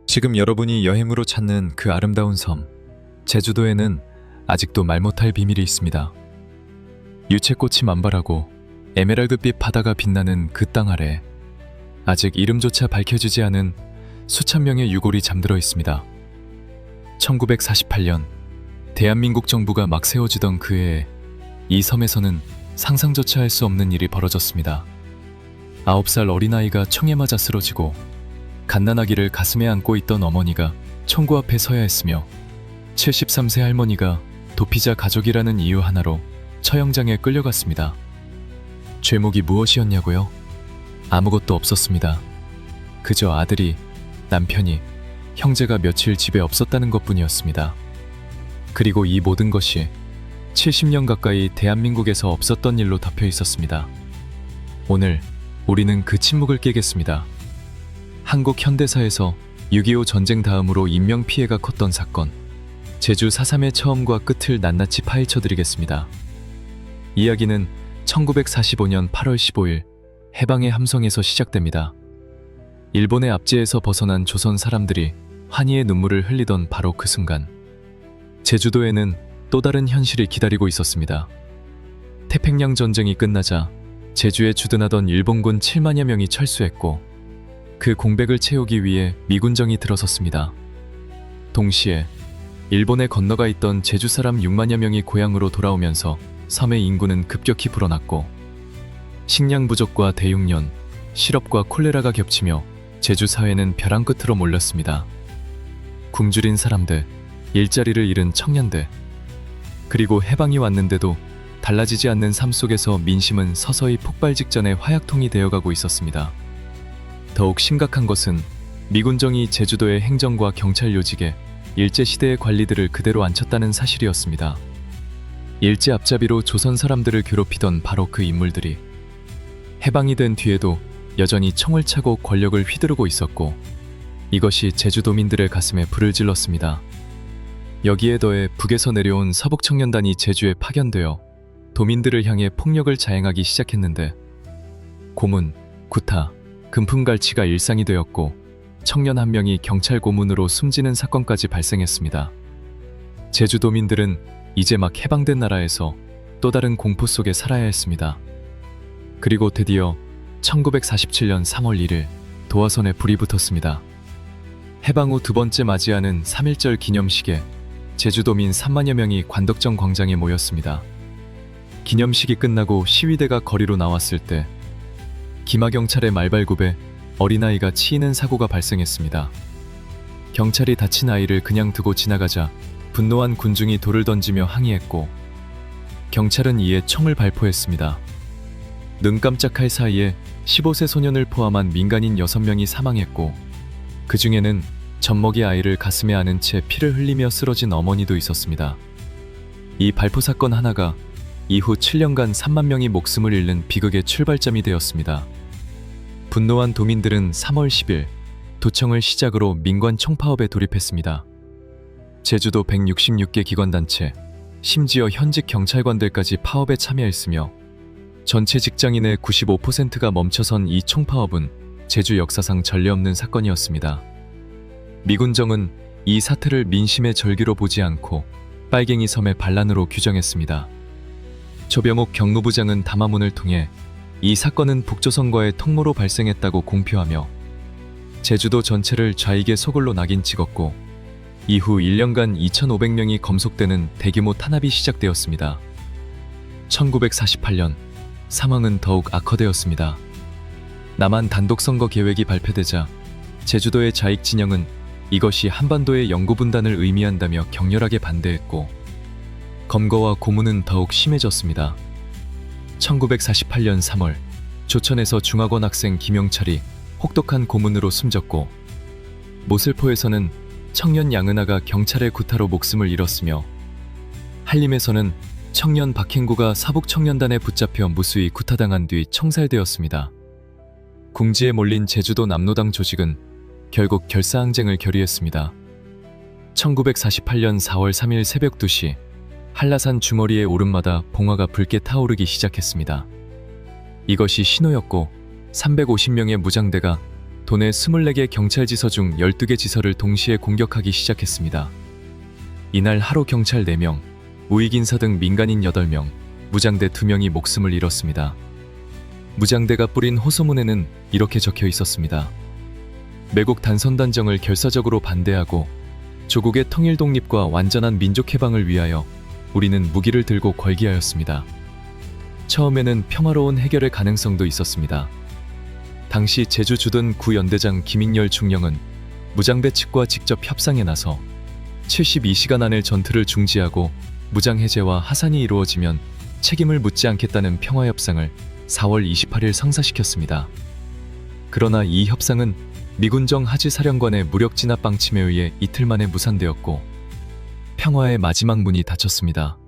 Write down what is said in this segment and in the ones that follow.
지금 여러분이 여행으로 찾는 그 아름다운 섬, 제주도에는 아직도 말 못할 비밀이 있습니다. 유채꽃이 만발하고 에메랄드빛 바다가 빛나는 그 땅 아래 아직 이름조차 밝혀지지 않은 수천 명의 유골이 잠들어 있습니다. 1948년 대한민국 정부가 막 세워지던 그 해에 이 섬에서는 상상조차 할 수 없는 일이 벌어졌습니다. 9살 어린아이가 총에 맞아 쓰러지고 갓난아기를 가슴에 안고 있던 어머니가 총구 앞에 서야 했으며 73세 할머니가 도피자 가족이라는 이유 하나로 처형장에 끌려갔습니다. 죄목이 무엇이었냐고요? 아무것도 없었습니다. 그저 아들이, 남편이, 형제가 며칠 집에 없었다는 것뿐이었습니다. 그리고 이 모든 것이 70년 가까이 대한민국에서 없었던 일로 덮여 있었습니다. 오늘 우리는 그 침묵을 깨겠습니다. 한국 현대사에서 6.25 전쟁 다음으로 인명피해가 컸던 사건, 제주 4.3의 처음과 끝을 낱낱이 파헤쳐드리겠습니다. 이야기는 1945년 8월 15일 해방의 함성에서 시작됩니다. 일본의 압제에서 벗어난 조선 사람들이 환희의 눈물을 흘리던 바로 그 순간, 제주도에는 또 다른 현실이 기다리고 있었습니다. 태평양 전쟁이 끝나자 제주에 주둔하던 일본군 7만여 명이 철수했고 그 공백을 채우기 위해 미군정이 들어섰습니다. 동시에 일본에 건너가 있던 제주 사람 6만여 명이 고향으로 돌아오면서 섬의 인구는 급격히 불어났고 식량 부족과 대육련, 실업과 콜레라가 겹치며 제주 사회는 벼랑 끝으로 몰렸습니다. 굶주린 사람들, 일자리를 잃은 청년들, 그리고 해방이 왔는데도 달라지지 않는 삶 속에서 민심은 서서히 폭발 직전의 화약통이 되어가고 있었습니다. 더욱 심각한 것은 미군정이 제주도의 행정과 경찰 요직에 일제시대의 관리들을 그대로 앉혔다는 사실이었습니다. 일제 앞잡이로 조선 사람들을 괴롭히던 바로 그 인물들이 해방이 된 뒤에도 여전히 총을 차고 권력을 휘두르고 있었고 이것이 제주도민들의 가슴에 불을 질렀습니다. 여기에 더해 북에서 내려온 서북청년단이 제주에 파견되어 도민들을 향해 폭력을 자행하기 시작했는데 고문, 구타, 금품갈취가 일상이 되었고 청년 한 명이 경찰 고문으로 숨지는 사건까지 발생했습니다. 제주도민들은 이제 막 해방된 나라에서 또 다른 공포 속에 살아야 했습니다. 그리고 드디어 1947년 3월 1일 도화선에 불이 붙었습니다. 해방 후 두 번째 맞이하는 3.1절 기념식에 제주도민 3만여 명이 관덕정 광장에 모였습니다. 기념식이 끝나고 시위대가 거리로 나왔을 때 기마경찰의 말발굽에 어린아이가 치이는 사고가 발생했습니다. 경찰이 다친 아이를 그냥 두고 지나가자 분노한 군중이 돌을 던지며 항의했고 경찰은 이에 총을 발포했습니다. 눈 깜짝할 사이에 15세 소년을 포함한 민간인 6명이 사망했고 그 중에는 젖먹이 아이를 가슴에 안은 채 피를 흘리며 쓰러진 어머니도 있었습니다. 이 발포 사건 하나가 이후 7년간 3만 명이 목숨을 잃는 비극의 출발점이 되었습니다. 분노한 도민들은 3월 10일 도청을 시작으로 민관 총파업에 돌입했습니다. 제주도 166개 기관단체, 심지어 현직 경찰관들까지 파업에 참여했으며 전체 직장인의 95%가 멈춰선 이 총파업은 제주 역사상 전례 없는 사건이었습니다. 미군정은 이 사태를 민심의 절기로 보지 않고 빨갱이 섬의 반란으로 규정했습니다. 조병옥 경무부장은 담화문을 통해 이 사건은 북조선과의 통모로 발생했다고 공표하며 제주도 전체를 좌익의 소굴로 낙인 찍었고 이후 1년간 2,500명이 검속되는 대규모 탄압이 시작되었습니다. 1948년 상황은 더욱 악화되었습니다. 남한 단독선거 계획이 발표되자 제주도의 좌익 진영은 이것이 한반도의 영구분단을 의미한다며 격렬하게 반대했고 검거와 고문은 더욱 심해졌습니다. 1948년 3월 조천에서 중학원 학생 김용철이 혹독한 고문으로 숨졌고 모슬포에서는 청년 양은아가 경찰의 구타로 목숨을 잃었으며 한림에서는 청년 박행구가 사북청년단에 붙잡혀 무수히 구타당한 뒤 총살되었습니다. 궁지에 몰린 제주도 남로당 조직은 결국 결사항쟁을 결의했습니다. 1948년 4월 3일 새벽 2시 한라산 주머리의 오름마다 봉화가 붉게 타오르기 시작했습니다. 이것이 신호였고 350명의 무장대가 도내 24개 경찰지서 중 12개 지서를 동시에 공격하기 시작했습니다. 이날 하루 경찰 4명, 우익인사 등 민간인 8명, 무장대 2명이 목숨을 잃었습니다. 무장대가 뿌린 호소문에는 이렇게 적혀 있었습니다. 매국 단선단정을 결사적으로 반대하고 조국의 통일 독립과 완전한 민족 해방을 위하여 우리는 무기를 들고 걸기하였습니다. 처음에는 평화로운 해결의 가능성도 있었습니다. 당시 제주 주둔 구연대장 김익렬 중령은 무장대 측과 직접 협상에 나서 72시간 안에 전투를 중지하고 무장 해제와 하산이 이루어지면 책임을 묻지 않겠다는 평화협상을 4월 28일 성사시켰습니다. 그러나 이 협상은 미군정 하지 사령관의 무력 진압 방침에 의해 이틀 만에 무산되었고 평화의 마지막 문이 닫혔습니다.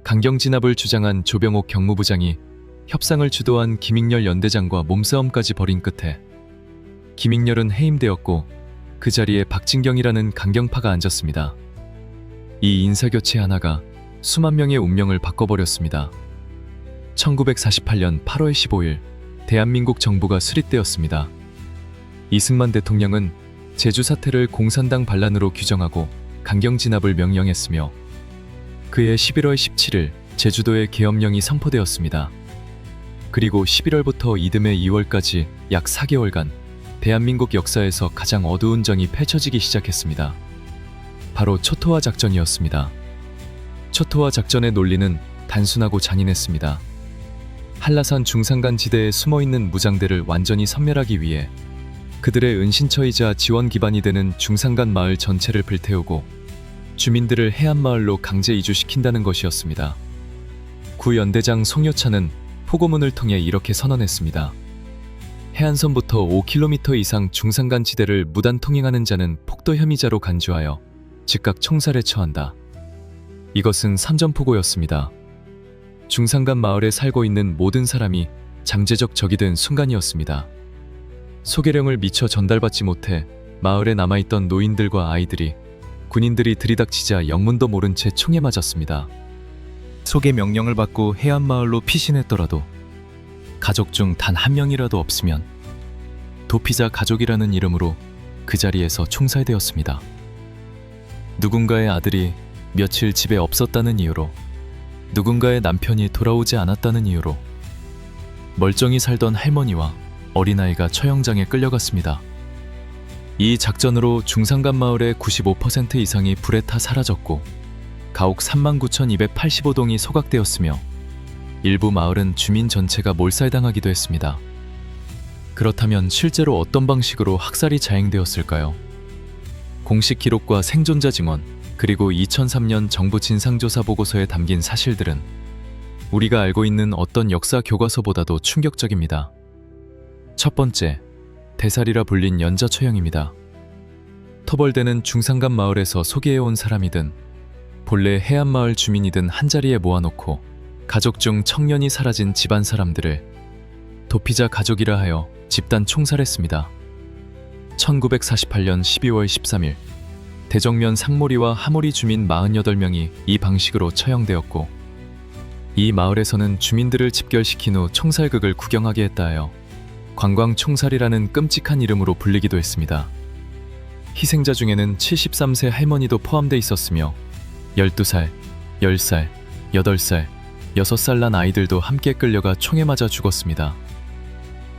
강경 진압을 주장한 조병옥 경무부장이 협상을 주도한 김익렬 연대장과 몸싸움까지 벌인 끝에 김익렬은 해임되었고 그 자리에 박진경이라는 강경파가 앉았습니다. 이 인사교체 하나가 수만 명의 운명을 바꿔버렸습니다. 1948년 8월 15일 대한민국 정부가 수립되었습니다. 이승만 대통령은 제주 사태를 공산당 반란으로 규정하고 강경 진압을 명령했으며 그해 11월 17일 제주도에 계엄령이 선포되었습니다. 그리고 11월부터 이듬해 2월까지 약 4개월간 대한민국 역사에서 가장 어두운 정이 펼쳐지기 시작했습니다. 바로 초토화 작전이었습니다. 초토화 작전의 논리는 단순하고 잔인했습니다. 한라산 중산간 지대에 숨어있는 무장대를 완전히 섬멸하기 위해 그들의 은신처이자 지원 기반이 되는 중산간 마을 전체를 불태우고 주민들을 해안마을로 강제 이주시킨다는 것이었습니다. 구 연대장 송요차는 포고문을 통해 이렇게 선언했습니다. 해안선부터 5km 이상 중산간 지대를 무단 통행하는 자는 폭도 혐의자로 간주하여 즉각 총살에 처한다. 이것은 삼점포고였습니다. 중산간 마을에 살고 있는 모든 사람이 잠재적 적이 된 순간이었습니다. 소개령을 미처 전달받지 못해 마을에 남아있던 노인들과 아이들이 군인들이 들이닥치자 영문도 모른 채 총에 맞았습니다. 소개 명령을 받고 해안마을로 피신했더라도 가족 중 단 한 명이라도 없으면 도피자 가족이라는 이름으로 그 자리에서 총살되었습니다. 누군가의 아들이 며칠 집에 없었다는 이유로, 누군가의 남편이 돌아오지 않았다는 이유로 멀쩡히 살던 할머니와 어린아이가 처형장에 끌려갔습니다. 이 작전으로 중산간 마을의 95% 이상이 불에 타 사라졌고 가옥 39,285동이 소각되었으며 일부 마을은 주민 전체가 몰살당하기도 했습니다. 그렇다면 실제로 어떤 방식으로 학살이 자행되었을까요? 공식 기록과 생존자 증언, 그리고 2003년 정부 진상조사 보고서에 담긴 사실들은 우리가 알고 있는 어떤 역사 교과서보다도 충격적입니다. 첫 번째, 대살이라 불린 연좌 처형입니다. 토벌대는 중산간 마을에서 소개해온 사람이든 본래 해안마을 주민이든 한자리에 모아놓고 가족 중 청년이 사라진 집안 사람들을 도피자 가족이라 하여 집단 총살했습니다. 1948년 12월 13일 대정면 상모리와 하모리 주민 48명이 이 방식으로 처형되었고 이 마을에서는 주민들을 집결시킨 후 총살극을 구경하게 했다 하여 관광총살이라는 끔찍한 이름으로 불리기도 했습니다. 희생자 중에는 73세 할머니도 포함돼 있었으며 12살, 10살, 8살, 6살 난 아이들도 함께 끌려가 총에 맞아 죽었습니다.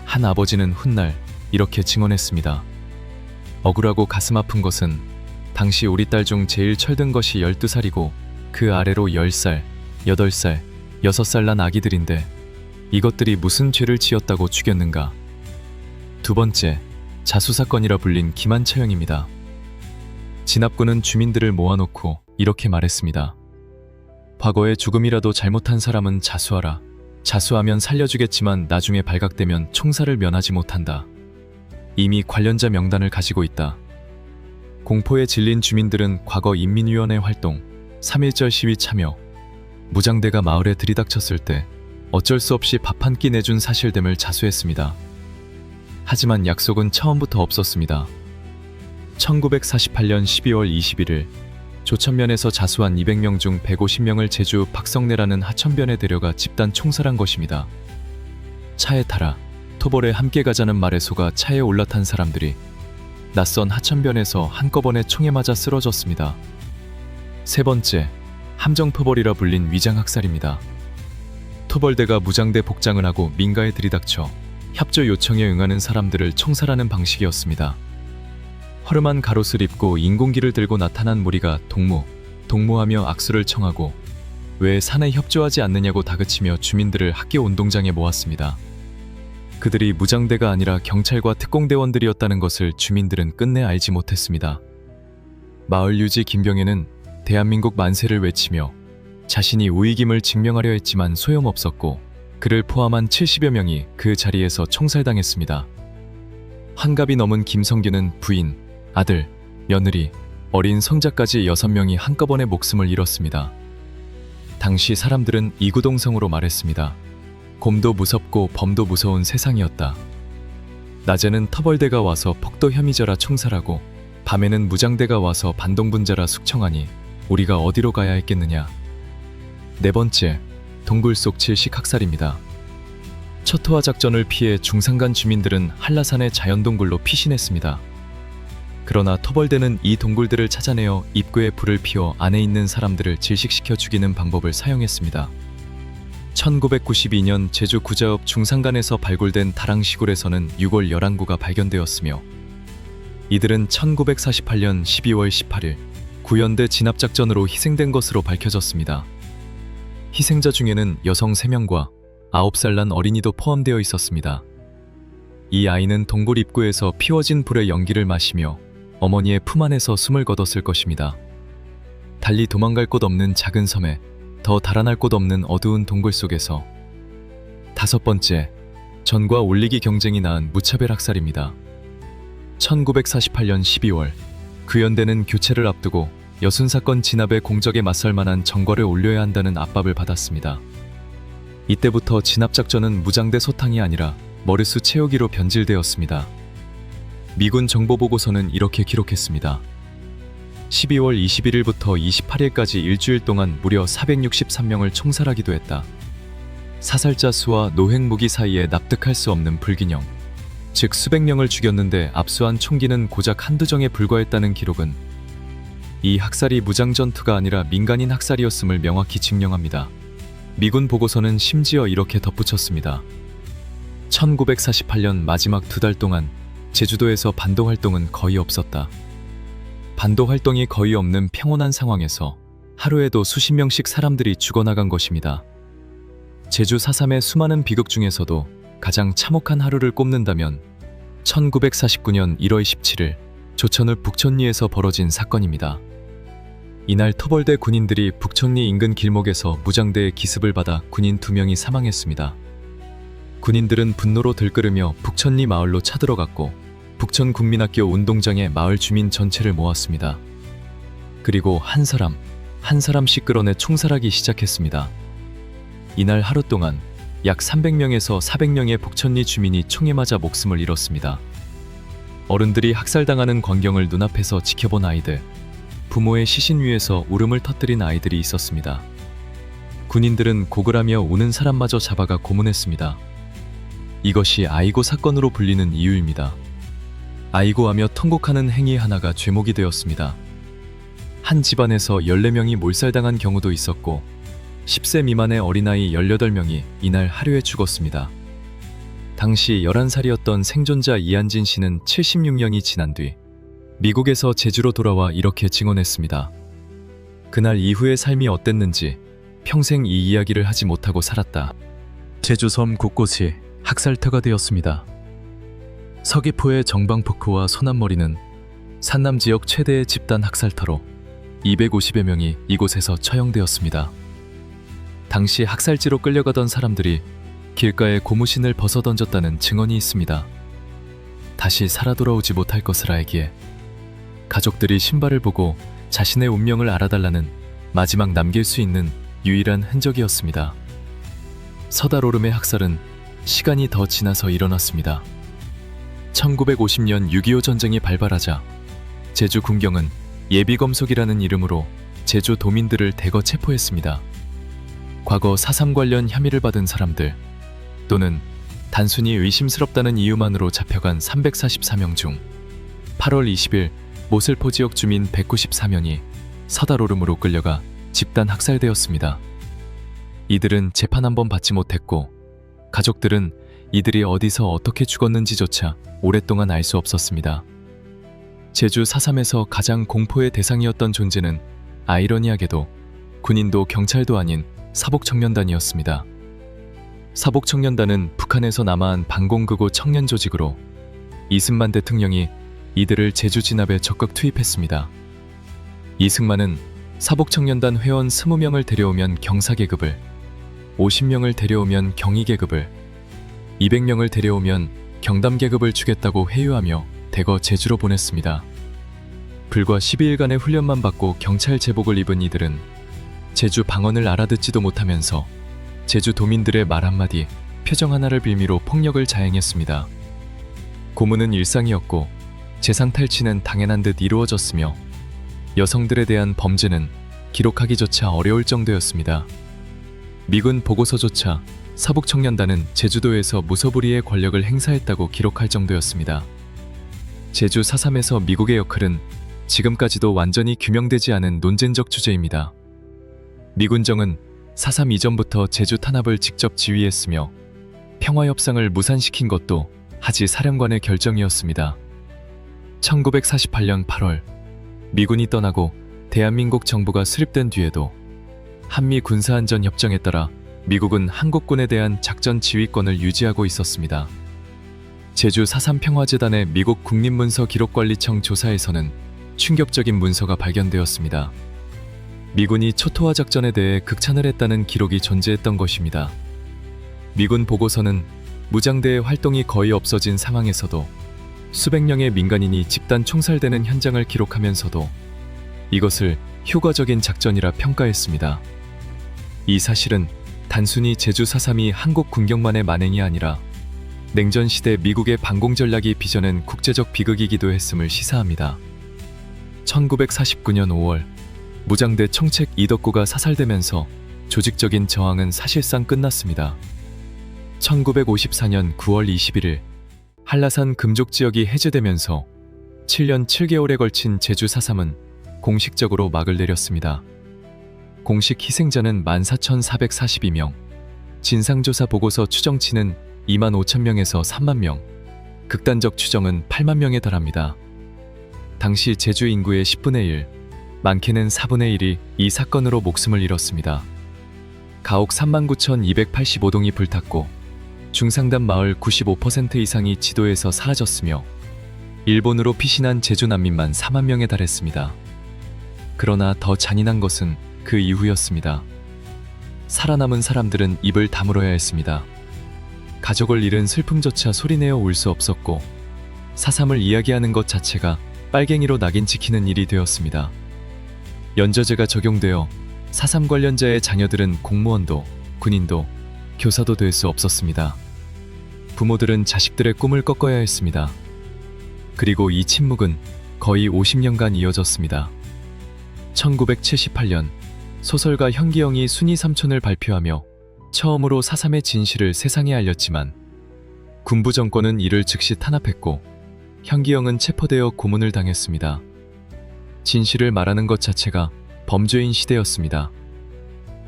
한 아버지는 훗날 이렇게 증언했습니다. 억울하고 가슴 아픈 것은 당시 우리 딸 중 제일 철든 것이 12살이고 그 아래로 10살, 8살, 6살 난 아기들인데 이것들이 무슨 죄를 지었다고 죽였는가. 두 번째, 자수사건이라 불린 기만 처형입니다. 진압군은 주민들을 모아놓고 이렇게 말했습니다. 과거에 조금이라도 잘못한 사람은 자수하라. 자수하면 살려주겠지만 나중에 발각되면 총살을 면하지 못한다. 이미 관련자 명단을 가지고 있다. 공포에 질린 주민들은 과거 인민위원회 활동, 3.1절 시위 참여, 무장대가 마을에 들이닥쳤을 때 어쩔 수 없이 밥 한 끼 내준 사실됨을 자수했습니다. 하지만 약속은 처음부터 없었습니다. 1948년 12월 21일 조천면에서 자수한 200명 중 150명을 제주 박성내라는 하천변에 데려가 집단 총살한 것입니다. 차에 타라, 토벌에 함께 가자는 말에 속아 차에 올라탄 사람들이 낯선 하천변에서 한꺼번에 총에 맞아 쓰러졌습니다. 세 번째, 함정토벌이라 불린 위장학살입니다. 토벌대가 무장대 복장을 하고 민가에 들이닥쳐 협조 요청에 응하는 사람들을 총살하는 방식이었습니다. 허름한 갑옷을 입고 인공기를 들고 나타난 무리가 동무하며 악수를 청하고 왜 산에 협조하지 않느냐고 다그치며 주민들을 학교 운동장에 모았습니다. 그들이 무장대가 아니라 경찰과 특공대원들이었다는 것을 주민들은 끝내 알지 못했습니다. 마을 유지 김병혜는 대한민국 만세를 외치며 자신이 우익임을 증명하려 했지만 소용없었고 그를 포함한 70여 명이 그 자리에서 총살당했습니다. 환갑이 넘은 김성규는 부인, 아들, 며느리, 어린 손자까지 6명이 한꺼번에 목숨을 잃었습니다. 당시 사람들은 이구동성으로 말했습니다. 곰도 무섭고 범도 무서운 세상이었다. 낮에는 터벌대가 와서 폭도 혐의자라 총살하고 밤에는 무장대가 와서 반동분자라 숙청하니 우리가 어디로 가야 했겠느냐. 네 번째, 동굴 속 질식 학살입니다. 초토화 작전을 피해 중산간 주민들은 한라산의 자연동굴로 피신했습니다. 그러나 토벌대는 이 동굴들을 찾아내어 입구에 불을 피워 안에 있는 사람들을 질식시켜 죽이는 방법을 사용했습니다. 1992년 제주 구자읍 중산간에서 발굴된 다랑시골에서는 6월 11구가 발견되었으며 이들은 1948년 12월 18일 구연대 진압작전으로 희생된 것으로 밝혀졌습니다. 희생자 중에는 여성 3명과 9살 난 어린이도 포함되어 있었습니다. 이 아이는 동굴 입구에서 피워진 불의 연기를 마시며 어머니의 품 안에서 숨을 거뒀을 것입니다. 달리 도망갈 곳 없는 작은 섬에 더 달아날 곳 없는 어두운 동굴 속에서. 다섯 번째, 전과 올리기 경쟁이 낳은 무차별 학살입니다. 1948년 12월 구연대는 교체를 앞두고 여순사건 진압의 공적에 맞설 만한 전과를 올려야 한다는 압박을 받았습니다. 이때부터 진압작전은 무장대 소탕이 아니라 머릿수 채우기로 변질되었습니다. 미군 정보보고서는 이렇게 기록했습니다. 12월 21일부터 28일까지 일주일 동안 무려 463명을 총살하기도 했다. 사살자 수와 노획 무기 사이에 납득할 수 없는 불균형, 즉 수백 명을 죽였는데 압수한 총기는 고작 한두 정에 불과했다는 기록은 이 학살이 무장전투가 아니라 민간인 학살이었음을 명확히 증명합니다. 미군 보고서는 심지어 이렇게 덧붙였습니다. 1948년 마지막 2달 동안 제주도에서 반도 활동은 거의 없었다. 반도 활동이 거의 없는 평온한 상황에서 하루에도 수십 명씩 사람들이 죽어나간 것입니다. 제주 4.3의 수많은 비극 중에서도 가장 참혹한 하루를 꼽는다면 1949년 1월 17일 조천읍 북천리에서 벌어진 사건입니다. 이날 터벌대 군인들이 북천리 인근 길목에서 무장대의 기습을 받아 군인 2명이 사망했습니다. 군인들은 분노로 들끓으며 북천리 마을로 차들어갔고 북천국민학교 운동장에 마을 주민 전체를 모았습니다. 그리고 한 사람씩 끌어내 총살하기 시작했습니다. 이날 하루 동안 약 300명에서 400명의 북천리 주민이 총에 맞아 목숨을 잃었습니다. 어른들이 학살당하는 광경을 눈앞에서 지켜본 아이들, 부모의 시신 위에서 울음을 터뜨린 아이들이 있었습니다. 군인들은 고글하며 우는 사람마저 잡아가 고문했습니다. 이것이 아이고 사건으로 불리는 이유입니다. 아이고하며 통곡하는 행위 하나가 죄목이 되었습니다. 한 집안에서 14명이 몰살당한 경우도 있었고 10세 미만의 어린아이 18명이 이날 하루에 죽었습니다. 당시 11살이었던 생존자 이한진 씨는 76년이 지난 뒤 미국에서 제주로 돌아와 이렇게 증언했습니다. 그날 이후의 삶이 어땠는지 평생 이 이야기를 하지 못하고 살았다. 제주섬 곳곳이 학살터가 되었습니다. 서귀포의 정방포크와 소남머리는 산남 지역 최대의 집단 학살터로 250여 명이 이곳에서 처형되었습니다. 당시 학살지로 끌려가던 사람들이 길가에 고무신을 벗어던졌다는 증언이 있습니다. 다시 살아 돌아오지 못할 것을 알기에 가족들이 신발을 보고 자신의 운명을 알아달라는 마지막 남길 수 있는 유일한 흔적이었습니다. 서달오름의 학살은 시간이 더 지나서 일어났습니다. 1950년 6.25 전쟁이 발발하자 제주 군경은 예비검속이라는 이름으로 제주 도민들을 대거 체포했습니다. 과거 4.3 관련 혐의를 받은 사람들 또는 단순히 의심스럽다는 이유만으로 잡혀간 344명 중 8월 20일 모슬포 지역 주민 194명이 서다로름으로 끌려가 집단 학살되었습니다. 이들은 재판 한 번 받지 못했고 가족들은 이들이 어디서 어떻게 죽었는지조차 오랫동안 알 수 없었습니다. 제주 4.3에서 가장 공포의 대상이었던 존재는 아이러니하게도 군인도 경찰도 아닌 사복청년단이었습니다. 사복청년단은 북한에서 남아한 반공극우 청년 조직으로 이승만 대통령이 이들을 제주 진압에 적극 투입했습니다. 이승만은 사복청년단 회원 20명을 데려오면 경사계급을, 50명을 데려오면 경위계급을, 200명을 데려오면 경담계급을 주겠다고 회유하며 대거 제주로 보냈습니다. 불과 12일간의 훈련만 받고 경찰 제복을 입은 이들은 제주 방언을 알아듣지도 못하면서 제주 도민들의 말 한마디, 표정 하나를 빌미로 폭력을 자행했습니다. 고문은 일상이었고 재산 탈취는 당연한 듯 이루어졌으며 여성들에 대한 범죄는 기록하기조차 어려울 정도였습니다. 미군 보고서조차 사복청년단은 제주도에서 무소불위의 권력을 행사했다고 기록할 정도였습니다. 제주 4.3에서 미국의 역할은 지금까지도 완전히 규명되지 않은 논쟁적 주제입니다. 미군정은 4.3 이전부터 제주 탄압을 직접 지휘했으며 평화협상을 무산시킨 것도 하지 사령관의 결정이었습니다. 1948년 8월 미군이 떠나고 대한민국 정부가 수립된 뒤에도 한미 군사안전협정에 따라 미국은 한국군에 대한 작전 지휘권을 유지하고 있었습니다. 제주 4.3 평화재단의 미국 국립문서 기록관리청 조사에서는 충격적인 문서가 발견되었습니다. 미군이 초토화 작전에 대해 극찬을 했다는 기록이 존재했던 것입니다. 미군 보고서는 무장대의 활동이 거의 없어진 상황에서도 수백 명의 민간인이 집단 총살되는 현장을 기록하면서도 이것을 효과적인 작전이라 평가했습니다. 이 사실은 단순히 제주 4.3이 한국 군경만의 만행이 아니라 냉전시대 미국의 반공 전략이 빚어낸 국제적 비극이기도 했음을 시사합니다. 1949년 5월 무장대 총책 이덕구가 사살되면서 조직적인 저항은 사실상 끝났습니다. 1954년 9월 21일 한라산 금족 지역이 해제되면서 7년 7개월에 걸친 제주 4.3은 공식적으로 막을 내렸습니다. 공식 희생자는 14,442명, 진상조사 보고서 추정치는 25,000명에서 30,000명, 극단적 추정은 8만 명에 달합니다. 당시 제주 인구의 10분의 1, 많게는 4분의 1이 이 사건으로 목숨을 잃었습니다. 가옥 39,285동이 불탔고 중상단 마을 95% 이상이 지도에서 사라졌으며 일본으로 피신한 제주 난민만 4만 명에 달했습니다. 그러나 더 잔인한 것은 그 이후였습니다. 살아남은 사람들은 입을 다물어야 했습니다. 가족을 잃은 슬픔조차 소리내어 울 수 없었고 4.3을 이야기하는 것 자체가 빨갱이로 낙인 찍히는 일이 되었습니다. 연저제가 적용되어 4.3 관련자의 자녀들은 공무원도, 군인도, 교사도 될 수 없었습니다. 부모들은 자식들의 꿈을 꺾어야 했습니다. 그리고 이 침묵은 거의 50년간 이어졌습니다. 1978년 소설가 현기영이 순이 삼촌을 발표하며 처음으로 4.3의 진실을 세상에 알렸지만 군부 정권은 이를 즉시 탄압했고 현기영은 체포되어 고문을 당했습니다. 진실을 말하는 것 자체가 범죄인 시대였습니다.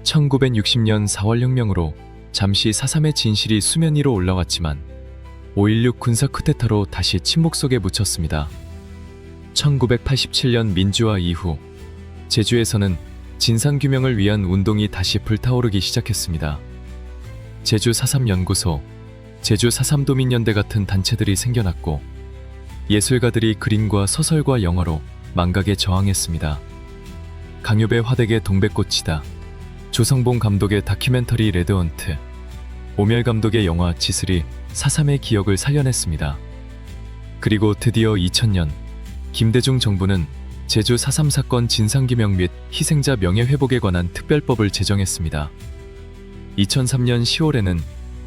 1960년 4월 혁명으로 잠시 4.3의 진실이 수면 위로 올라왔지만 5.16 군사 쿠데타로 다시 침묵 속에 묻혔습니다. 1987년 민주화 이후 제주에서는 진상규명을 위한 운동이 다시 불타오르기 시작했습니다. 제주 4.3 연구소, 제주 4.3 도민연대 같은 단체들이 생겨났고 예술가들이 그림과 소설과 영화로 망각에 저항했습니다. 강요배 화백의 동백꽃이다, 조성봉 감독의 다큐멘터리 레드헌트, 오멸 감독의 영화 지슬이 4.3의 기억을 살려냈습니다. 그리고 드디어 2000년 김대중 정부는 제주 4.3 사건 진상규명 및 희생자 명예회복에 관한 특별법을 제정했습니다. 2003년 10월에는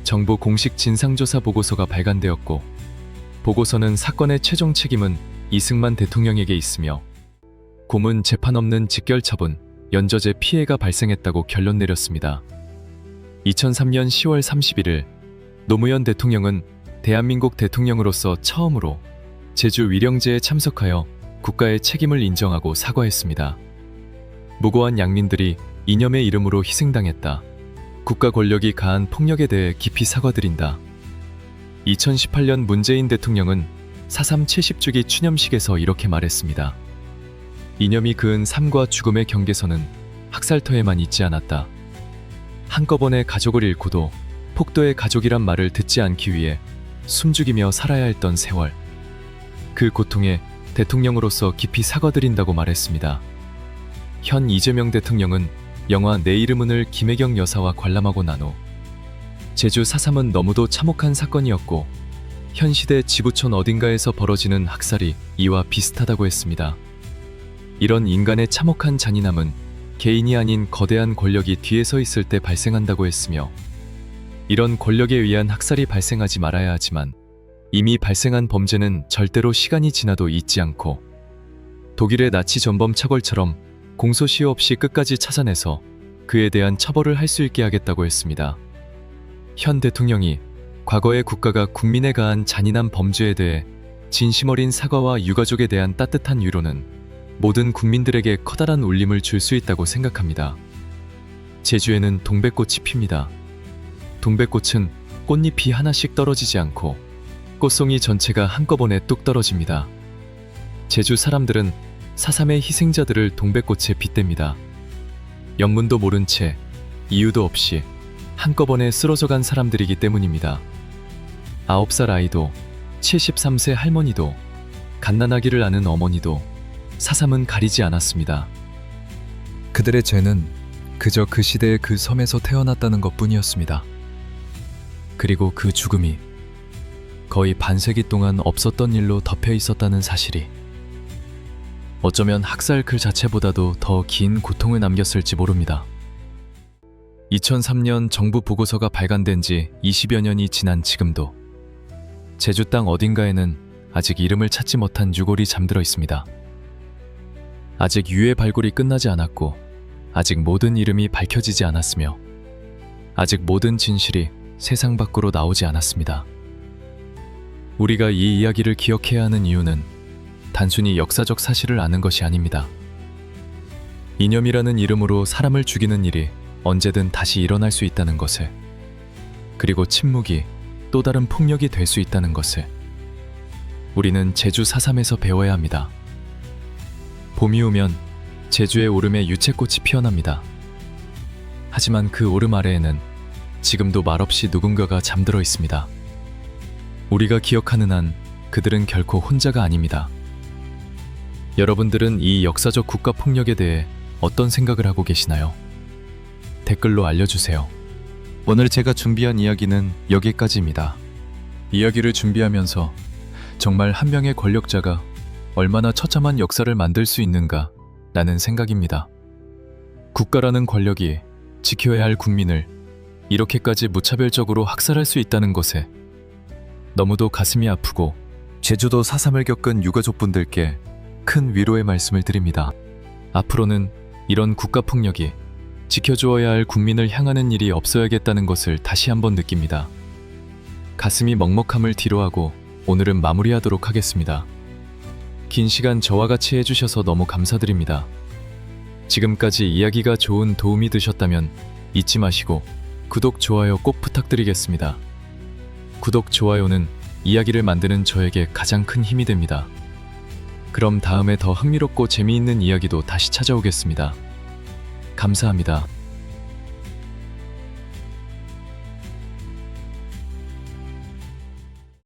정부 공식 진상조사 보고서가 발간되었고 보고서는 사건의 최종 책임은 이승만 대통령에게 있으며 고문 재판 없는 직결처분, 연저제 피해가 발생했다고 결론 내렸습니다. 2003년 10월 31일 노무현 대통령은 대한민국 대통령으로서 처음으로 제주 위령제에 참석하여 국가의 책임을 인정하고 사과했습니다. 무고한 양민들이 이념의 이름으로 희생당했다. 국가 권력이 가한 폭력에 대해 깊이 사과드린다. 2018년 문재인 대통령은 4.3 70주기 추념식에서 이렇게 말했습니다. 이념이 그은 삶과 죽음의 경계선은 학살터에만 있지 않았다. 한꺼번에 가족을 잃고도 폭도의 가족이란 말을 듣지 않기 위해 숨죽이며 살아야 했던 세월. 그 고통에 대통령으로서 깊이 사과드린다고 말했습니다. 현 이재명 대통령은 영화 내 이름은을 김혜경 여사와 관람하고 난 후 제주 4.3은 너무도 참혹한 사건이었고 현 시대 지구촌 어딘가에서 벌어지는 학살이 이와 비슷하다고 했습니다. 이런 인간의 참혹한 잔인함은 개인이 아닌 거대한 권력이 뒤에 서 있을 때 발생한다고 했으며 이런 권력에 의한 학살이 발생하지 말아야 하지만 이미 발생한 범죄는 절대로 시간이 지나도 잊지 않고 독일의 나치 전범 차골처럼 공소시효 없이 끝까지 찾아내서 그에 대한 처벌을 할 수 있게 하겠다고 했습니다. 현 대통령이 과거의 국가가 국민에 가한 잔인한 범죄에 대해 진심 어린 사과와 유가족에 대한 따뜻한 위로는 모든 국민들에게 커다란 울림을 줄 수 있다고 생각합니다. 제주에는 동백꽃이 핍니다. 동백꽃은 꽃잎이 하나씩 떨어지지 않고 꽃송이 전체가 한꺼번에 뚝 떨어집니다. 제주 사람들은 4.3의 희생자들을 동백꽃에 빗댑니다. 영문도 모른 채 이유도 없이 한꺼번에 쓰러져 간 사람들이기 때문입니다. 9살 아이도 73세 할머니도 갓난아기를 아는 어머니도 4.3은 가리지 않았습니다. 그들의 죄는 그저 그 시대의 그 섬에서 태어났다는 것뿐이었습니다. 그리고 그 죽음이 거의 반세기 동안 없었던 일로 덮여 있었다는 사실이 어쩌면 학살 그 자체보다도 더 긴 고통을 남겼을지 모릅니다. 2003년 정부 보고서가 발간된 지 20여 년이 지난 지금도 제주 땅 어딘가에는 아직 이름을 찾지 못한 유골이 잠들어 있습니다. 아직 유해 발굴이 끝나지 않았고 아직 모든 이름이 밝혀지지 않았으며 아직 모든 진실이 세상 밖으로 나오지 않았습니다. 우리가 이 이야기를 기억해야 하는 이유는 단순히 역사적 사실을 아는 것이 아닙니다. 이념이라는 이름으로 사람을 죽이는 일이 언제든 다시 일어날 수 있다는 것을, 그리고 침묵이 또 다른 폭력이 될 수 있다는 것을 우리는 제주 4.3에서 배워야 합니다. 봄이 오면 제주의 오름에 유채꽃이 피어납니다. 하지만 그 오름 아래에는 지금도 말없이 누군가가 잠들어 있습니다. 우리가 기억하는 한 그들은 결코 혼자가 아닙니다. 여러분들은 이 역사적 국가 폭력에 대해 어떤 생각을 하고 계시나요? 댓글로 알려주세요. 오늘 제가 준비한 이야기는 여기까지입니다. 이야기를 준비하면서 정말 한 명의 권력자가 얼마나 처참한 역사를 만들 수 있는가 라는 생각입니다. 국가라는 권력이 지켜야 할 국민을 이렇게까지 무차별적으로 학살할 수 있다는 것에 너무도 가슴이 아프고 제주도 4.3을 겪은 유가족분들께 큰 위로의 말씀을 드립니다. 앞으로는 이런 국가폭력이 지켜주어야 할 국민을 향하는 일이 없어야겠다는 것을 다시 한번 느낍니다. 가슴이 먹먹함을 뒤로하고 오늘은 마무리하도록 하겠습니다. 긴 시간 저와 같이 해주셔서 너무 감사드립니다. 지금까지 이야기가 좋은 도움이 되셨다면 잊지 마시고 구독, 좋아요 꼭 부탁드리겠습니다. 구독, 좋아요는 이야기를 만드는 저에게 가장 큰 힘이 됩니다. 그럼 다음에 더 흥미롭고 재미있는 이야기도 다시 찾아오겠습니다. 감사합니다.